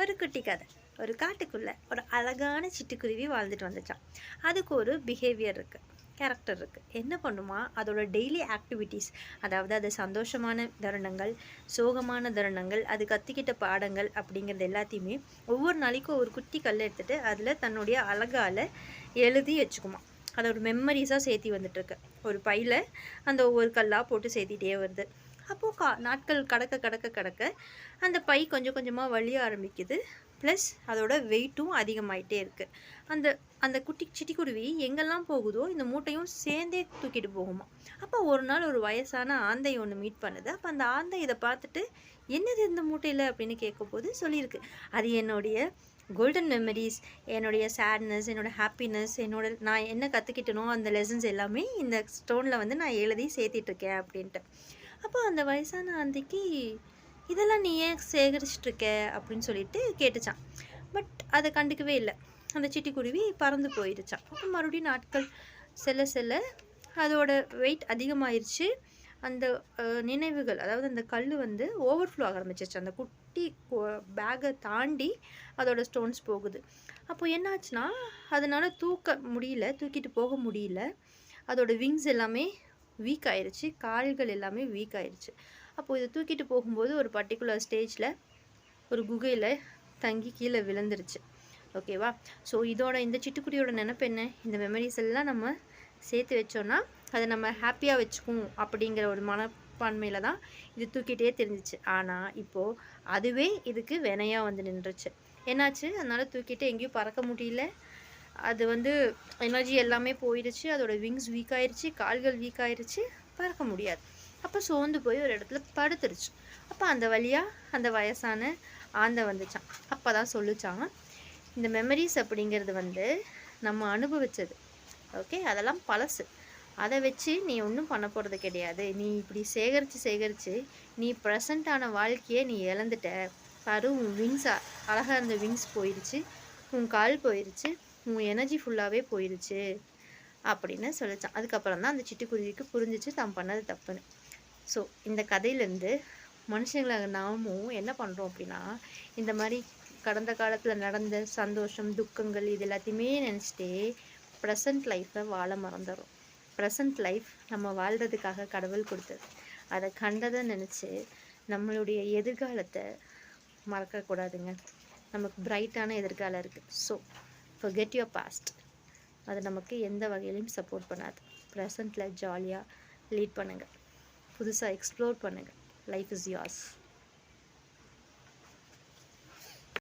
ஒரு குட்டி கதை. ஒரு காட்டுக்குள்ளே ஒரு அழகான சிட்டுக்குருவி வாழ்ந்துட்டு வந்துச்சான். அதுக்கு ஒரு பிஹேவியர் இருக்குது, கேரக்டர் இருக்குது. என்ன பண்ணுமா, அதோட டெய்லி ஆக்டிவிட்டீஸ், அதாவது அது சந்தோஷமான தருணங்கள், சோகமான தருணங்கள், அது கற்றுக்கிட்ட பாடங்கள் அப்படிங்கிறது எல்லாத்தையுமே ஒவ்வொரு நாளைக்கும் ஒரு குட்டி கல் எடுத்துகிட்டு அதில் தன்னுடைய அழகால் எழுதி வச்சுக்குமா. அதை ஒரு மெமரிஸாக சேர்த்தி வந்துட்டுருக்கு. ஒரு பையில் அந்த ஒவ்வொரு கல்லாக போட்டு சேர்த்திட்டே வருது. அப்போது நாட்கள் கடக்க கடக்க கடக்க அந்த பை கொஞ்சம் கொஞ்சமாக வலிய ஆரம்பிக்குது. ப்ளஸ் அதோட வெயிட்டும் அதிகமாகிட்டே இருக்குது. அந்த அந்த குட்டி சிட்டுக்குருவி எங்கெல்லாம் போகுதோ இந்த மூட்டையும் சேர்ந்தே தூக்கிட்டு போகுமா. அப்போ ஒரு நாள் ஒரு வயசான ஆந்தை ஒன்று மீட் பண்ணுது. அப்போ அந்த ஆந்தை இதை பார்த்துட்டு, என்னது இந்த மூட்டையில் அப்படின்னு கேட்கும்போது சொல்லியிருக்கு, அது என்னுடைய கோல்டன் மெமரிஸ், என்னுடைய சேட்னஸ், என்னோடய ஹாப்பினஸ், நான் என்ன கற்றுக்கிட்டனோ அந்த லெசன்ஸ் எல்லாமே இந்த ஸ்டோனில் வந்து நான் எழுதி சேர்த்திட்ருக்கேன் அப்படின்ட்டு. அப்போ அந்த வயசான ஆந்தைக்கு, இதெல்லாம் நீ ஏன் சேகரிச்சிட்ருக்க அப்படின்னு சொல்லிட்டு கேட்டுச்சான். பட் அதை கண்டுக்கவே இல்லை. அந்த சிட்டுக்குருவி பறந்து போயிடுச்சான். அப்போ மறுபடியும் நாட்கள் செல்ல செல்ல அதோட வெயிட் அதிகமாகிருச்சு. அந்த நினைவுகள், அதாவது அந்த கல் வந்து ஓவர்ஃப்ளோ ஆக ஆரம்பிச்சிச்சு. அந்த குட்டி பேக்கை தாண்டி அதோட ஸ்டோன்ஸ் போகுது. அப்போ என்னாச்சுன்னா, அதனால் தூக்கிட்டு போக முடியல. அதோட விங்ஸ் எல்லாமே வீக் ஆயிடுச்சு, கால்கள் எல்லாமே வீக் ஆயிடுச்சு. அப்போது இதை தூக்கிட்டு போகும்போது ஒரு பர்டிகுலர் ஸ்டேஜில் ஒரு குகையில் தங்கி கீழே விழுந்துருச்சு. ஓகேவா? ஸோ இந்த சிட்டுக்குருவியோட நினைப்பு என்ன, இந்த மெமரிஸ் எல்லாம் நம்ம சேர்த்து வச்சோன்னா அதை நம்ம ஹாப்பியாக வச்சுக்கும் அப்படிங்கிற ஒரு மனப்பான்மையில் தான் இது தூக்கிட்டே தெரிஞ்சிச்சு. ஆனால் இப்போது அதுவே இதுக்கு வினையாக வந்து நின்றுச்சு. என்னாச்சு, அதனால் தூக்கிட்டு எங்கேயும் பறக்க முடியல. அது வந்து எனர்ஜி எல்லாமே போயிடுச்சு. அதோட விங்ஸ் வீக் ஆயிடுச்சு, கால்கள் வீக் ஆயிடுச்சு, பறக்க முடியாது. அப்போ சோர்ந்து போய் ஒரு இடத்துல படுத்துருச்சு. அப்போ அந்த வழியாக அந்த வயசான ஆந்தை வந்துச்சான். அப்போ தான் சொல்லிச்சான், இந்த மெமரிஸ் அப்படிங்கிறது வந்து நம்ம அனுபவித்தது, ஓகே, அதெல்லாம் பழசு. அதை வச்சு நீ ஒன்றும் பண்ண போகிறது கிடையாது. நீ இப்படி சேகரித்து நீ ப்ரெசண்ட்டான வாழ்க்கையை நீ இழந்துட்ட பாரு. உன் விங்ஸ், அழகாக இருந்த விங்ஸ் போயிடுச்சு, உன் கால் போயிடுச்சு, உன் எனர்ஜி ஃபுல்லாகவே போயிடுச்சு அப்படின்னு சொல்லிச்சான். அதுக்கப்புறம் தான் அந்த சிட்டுக்குருவிக்கு புரிஞ்சிச்சு தான் பண்ணது தப்புன்னு. ஸோ இந்த கதையிலேருந்து மனுஷங்களாக நாமும் என்ன பண்ணுறோம் அப்படின்னா, இந்த மாதிரி கடந்த காலத்தில் நடந்த சந்தோஷம், துக்கங்கள் இது எல்லாத்தையுமே நினச்சிட்டே ப்ரெசண்ட் லைஃப்பை வாழ மறந்துடும். ப்ரெசண்ட் லைஃப் நம்ம வாழ்கிறதுக்காக கடவுள் கொடுத்தது. அதை கண்டதை நினச்சி நம்மளுடைய எதிர்காலத்தை மறக்கக்கூடாதுங்க. நமக்கு பிரைட்டான எதிர்காலம் இருக்குது. So forget your past. அது நமக்கு எந்த வகையிலையும் சப்போர்ட் பண்ணாது. ப்ரெசண்ட்டில் ஜாலியாக லீட் பண்ணுங்கள், புதுசாக எக்ஸ்ப்ளோர் பண்ணுங்கள். Life is yours.